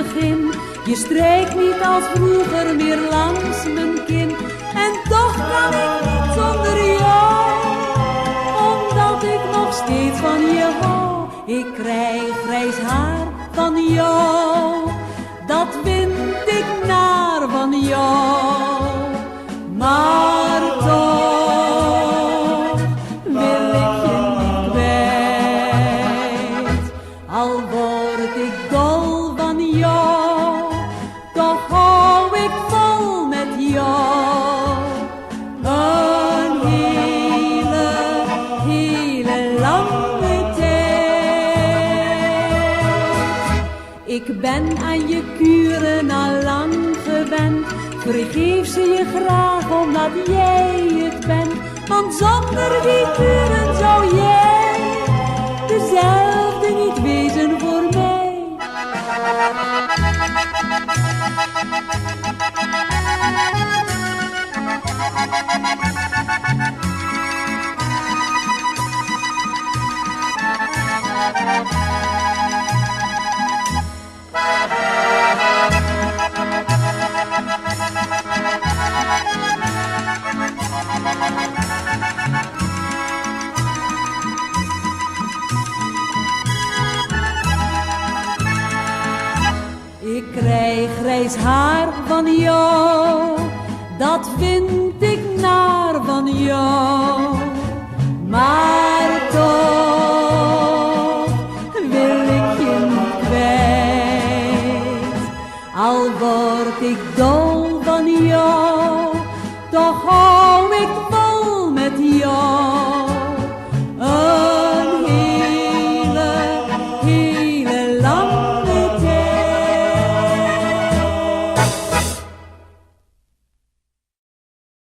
begin. Je strijkt niet als vroeger meer langs mijn kin. En toch kan ik niet zonder jou, omdat ik nog steeds van je hou. Ik krijg grijs haar van jou, dat vind ik naar van jou. Maar toch wil ik je niet kwijt. Al word ik dol van jou, toch hou ik vol met jou. Een hele, hele lange tijd. Ik ben aan je kuren al lang gewend. Vergeef ze je graag omdat jij het bent. Want zonder die kuren zou jij dezelfde niet wezen voor mij. Ik krijg grijs haar van jou, dat vind ik naar van jou. Maar toch wil ik je niet kwijt. Al word ik dol van jou, toch